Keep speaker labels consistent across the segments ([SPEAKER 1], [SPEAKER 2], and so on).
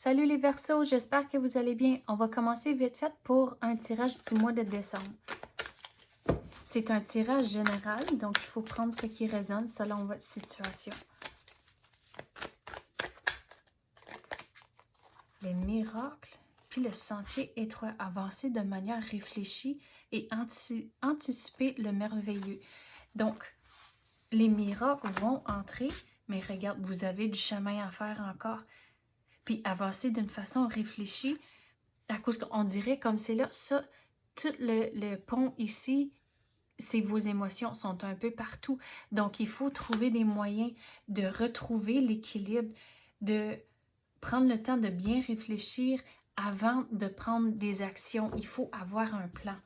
[SPEAKER 1] Salut les Verseaux, j'espère que vous allez bien. On va commencer vite fait pour un tirage du mois de décembre. C'est un tirage général, donc il faut prendre ce qui résonne selon votre situation. Les miracles, puis le sentier étroit, avancer de manière réfléchie et anticiper le merveilleux. Donc, les miracles vont entrer, mais regarde, vous avez du chemin à faire encore. Puis avancer d'une façon réfléchie, à cause qu'on dirait comme c'est là, ça, tout le pont ici, c'est vos émotions sont un peu partout. Donc, il faut trouver des moyens de retrouver l'équilibre, de prendre le temps de bien réfléchir avant de prendre des actions. Il faut avoir un plan.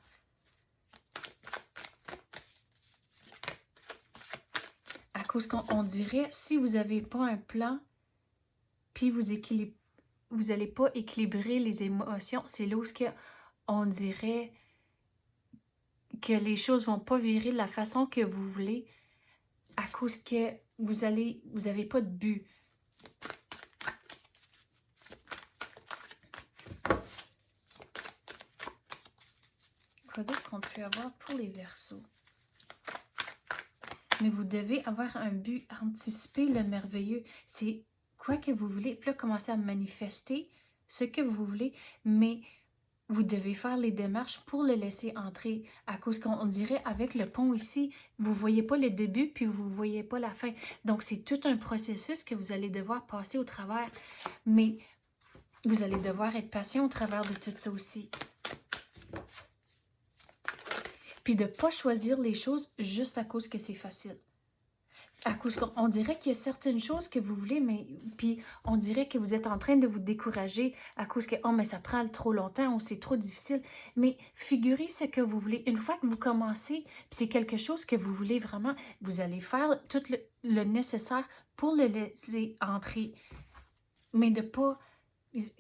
[SPEAKER 1] À cause qu'on dirait, si vous n'avez pas un plan, puis vous n'allez pas équilibrer les émotions, c'est là où on dirait que les choses vont pas virer de la façon que vous voulez à cause que vous n'avez pas de but. Quoi d'autre qu'on peut avoir pour les Verseaux? Mais vous devez avoir un but, anticiper le merveilleux. C'est quoi que vous voulez. Puis là, commencer à manifester ce que vous voulez, mais vous devez faire les démarches pour le laisser entrer. À cause qu'on dirait avec le pont ici, vous ne voyez pas le début puis vous ne voyez pas la fin. Donc, c'est tout un processus que vous allez devoir passer au travers. Mais vous allez devoir être patient au travers de tout ça aussi. Puis de ne pas choisir les choses juste à cause que c'est facile. À cause qu'on dirait qu'il y a certaines choses que vous voulez, mais puis on dirait que vous êtes en train de vous décourager à cause que mais ça prend trop longtemps ou c'est trop difficile. Mais figurez ce que vous voulez. Une fois que vous commencez, puis c'est quelque chose que vous voulez vraiment, vous allez faire tout le nécessaire pour le laisser entrer. Mais de pas,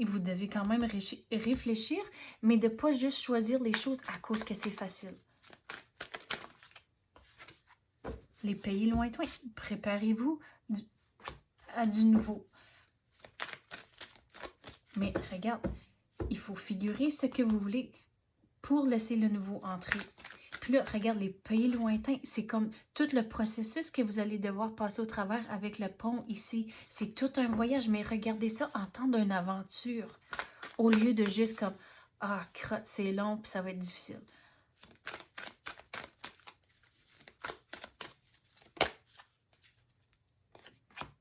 [SPEAKER 1] vous devez quand même réfléchir, mais de pas juste choisir les choses à cause que c'est facile. Les pays lointains, préparez-vous à du nouveau. Mais regarde, il faut figurer ce que vous voulez pour laisser le nouveau entrer. Puis là, regarde, les pays lointains, c'est comme tout le processus que vous allez devoir passer au travers avec le pont ici. C'est tout un voyage, mais regardez ça en temps d'une aventure. Au lieu de juste comme, crotte, c'est long, puis ça va être difficile.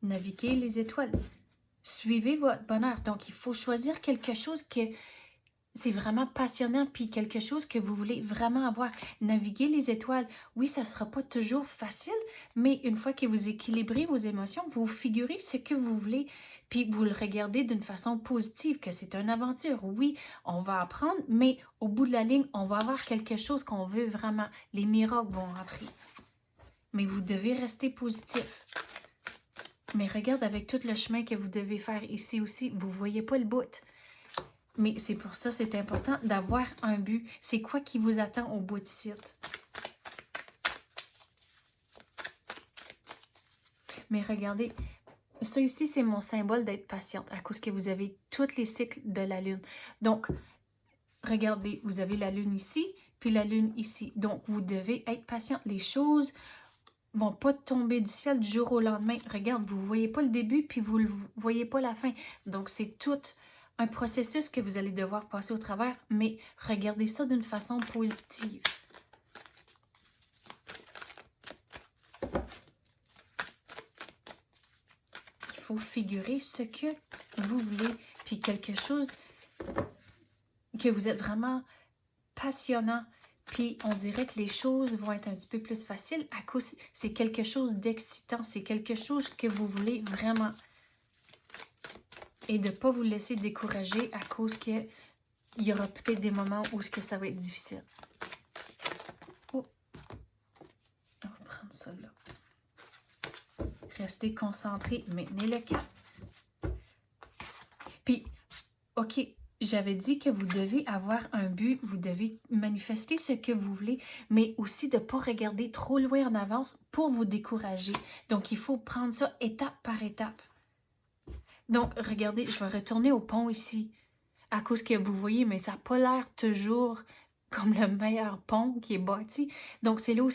[SPEAKER 1] Naviguez les étoiles. Suivez votre bonheur. Donc, il faut choisir quelque chose que c'est vraiment passionnant, puis quelque chose que vous voulez vraiment avoir. Naviguer les étoiles. Oui, ça ne sera pas toujours facile, mais une fois que vous équilibrez vos émotions, vous figurez ce que vous voulez, puis vous le regardez d'une façon positive, que c'est une aventure. Oui, on va apprendre, mais au bout de la ligne, on va avoir quelque chose qu'on veut vraiment. Les miracles vont rentrer. Mais vous devez rester positif. Mais regarde avec tout le chemin que vous devez faire ici aussi, vous ne voyez pas le bout. Mais c'est pour ça c'est important d'avoir un but. C'est quoi qui vous attend au bout du site? Mais regardez, ça ici, c'est mon symbole d'être patiente à cause que vous avez tous les cycles de la Lune. Donc, regardez, vous avez la Lune ici, puis la Lune ici. Donc, vous devez être patiente. Les choses vont pas tomber du ciel du jour au lendemain. Regarde, vous ne voyez pas le début, puis vous ne voyez pas la fin. Donc, c'est tout un processus que vous allez devoir passer au travers, mais regardez ça d'une façon positive. Il faut figurer ce que vous voulez, puis quelque chose que vous êtes vraiment passionnant. Puis on dirait que les choses vont être un petit peu plus faciles à cause c'est quelque chose d'excitant, c'est quelque chose que vous voulez vraiment. Et de ne pas vous laisser décourager à cause qu'il y aura peut-être des moments où ça va être difficile. Oh. On va prendre ça là. Restez concentré, maintenez le cap. Puis, OK, j'avais dit que vous devez avoir un but, vous devez manifester ce que vous voulez, mais aussi de ne pas regarder trop loin en avance pour vous décourager. Donc, il faut prendre ça étape par étape. Donc, regardez, je vais retourner au pont ici. À cause que vous voyez, mais ça n'a pas l'air toujours comme le meilleur pont qui est bâti. Donc, c'est là où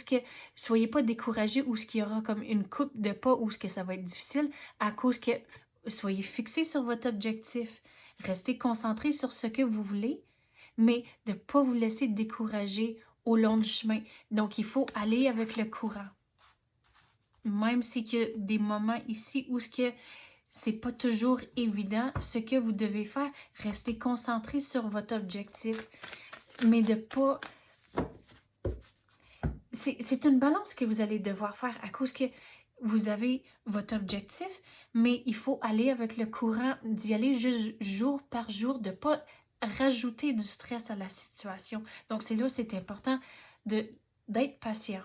[SPEAKER 1] soyez pas découragés où ce qu'il y aura comme une coupe de pas où ce que ça va être difficile à cause que soyez fixés sur votre objectif. Restez concentrés sur ce que vous voulez, mais de ne pas vous laisser décourager au long du chemin. Donc, il faut aller avec le courant. Même s'il y a des moments ici où ce que c'est pas toujours évident, ce que vous devez faire, rester concentré sur votre objectif, mais de pas... C'est une balance que vous allez devoir faire à cause que vous avez votre objectif, mais il faut aller avec le courant, d'y aller juste jour par jour, de pas rajouter du stress à la situation. Donc, c'est là où c'est important d'être patient.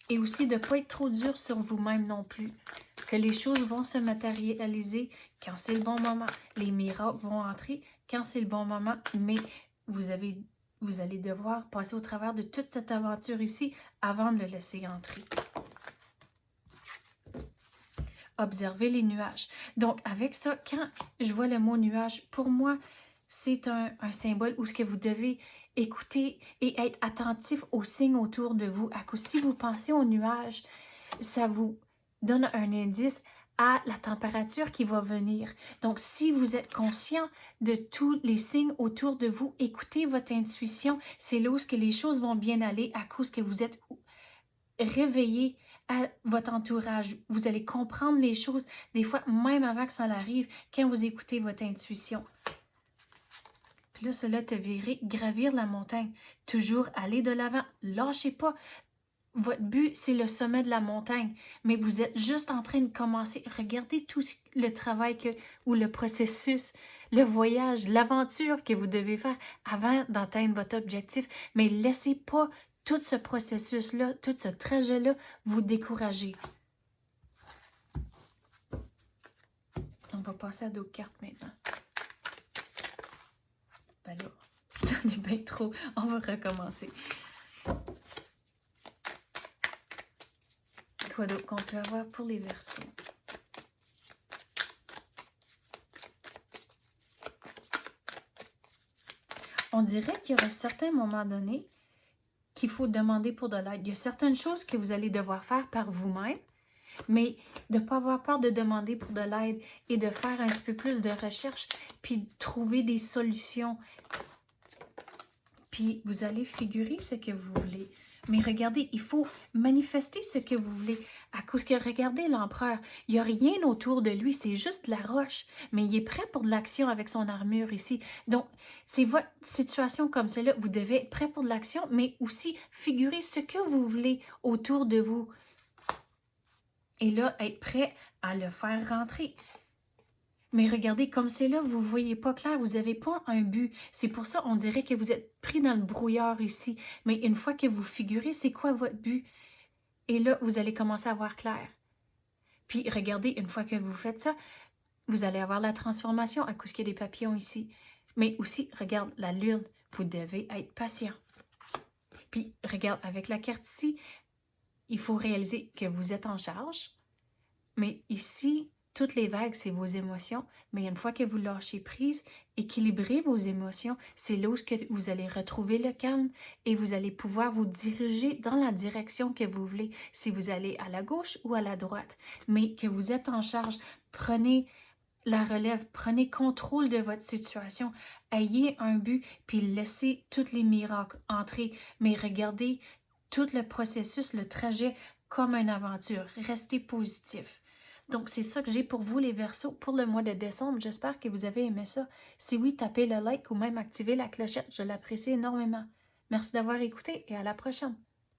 [SPEAKER 1] Et aussi de ne pas être trop dur sur vous-même non plus. Que les choses vont se matérialiser quand c'est le bon moment. Les miracles vont entrer quand c'est le bon moment. Mais vous allez devoir passer au travers de toute cette aventure ici avant de le laisser entrer. Observez les nuages. Donc, avec ça, quand je vois le mot nuage, pour moi, c'est un symbole où ce que vous devez écouter et être attentif aux signes autour de vous. À cause, si vous pensez aux nuages, ça vous donne un indice à la température qui va venir. Donc, si vous êtes conscient de tous les signes autour de vous, écoutez votre intuition. C'est là où les choses vont bien aller à cause que vous êtes réveillé à votre entourage. Vous allez comprendre les choses, des fois, même avant que ça arrive, quand vous écoutez votre intuition. Puis là, cela te verrait gravir la montagne. Toujours aller de l'avant. Lâchez pas. Votre but, c'est le sommet de la montagne, mais vous êtes juste en train de commencer. Regardez tout le travail ou le processus, le voyage, l'aventure que vous devez faire avant d'atteindre votre objectif. Mais laissez pas tout ce processus-là, tout ce trajet-là vous décourager. On va passer à d'autres cartes maintenant. Ben là, ça en est bien trop. On va recommencer. Quoi d'autre qu'on peut avoir pour les Verseaux? On dirait qu'il y aura certains moments donnés qu'il faut demander pour de l'aide. Il y a certaines choses que vous allez devoir faire par vous-même, mais de ne pas avoir peur de demander pour de l'aide et de faire un petit peu plus de recherche, puis de trouver des solutions. Puis vous allez figurer ce que vous voulez. Mais regardez, il faut manifester ce que vous voulez. À cause que, regardez l'empereur, il n'y a rien autour de lui, c'est juste la roche. Mais il est prêt pour de l'action avec son armure ici. Donc, c'est votre situation comme celle-là. Vous devez être prêt pour de l'action, mais aussi figurer ce que vous voulez autour de vous. Et là, être prêt à le faire rentrer. Mais regardez, comme c'est là, vous ne voyez pas clair, vous n'avez pas un but. C'est pour ça on dirait que vous êtes pris dans le brouillard ici. Mais une fois que vous figurez, c'est quoi votre but? Et là, vous allez commencer à voir clair. Puis regardez, une fois que vous faites ça, vous allez avoir la transformation à cause qu'il y a des papillons ici. Mais aussi, regarde, la lune, vous devez être patient. Puis regarde, avec la carte ici, il faut réaliser que vous êtes en charge. Mais ici, toutes les vagues, c'est vos émotions, mais une fois que vous lâchez prise, équilibrez vos émotions, c'est là où vous allez retrouver le calme et vous allez pouvoir vous diriger dans la direction que vous voulez, si vous allez à la gauche ou à la droite. Mais que vous êtes en charge, prenez la relève, prenez contrôle de votre situation, ayez un but, puis laissez tous les miracles entrer, mais regardez tout le processus, le trajet comme une aventure. Restez positif. Donc, c'est ça que j'ai pour vous, les Verseaux, pour le mois de décembre. J'espère que vous avez aimé ça. Si oui, tapez le like ou même activez la clochette. Je l'apprécie énormément. Merci d'avoir écouté et à la prochaine.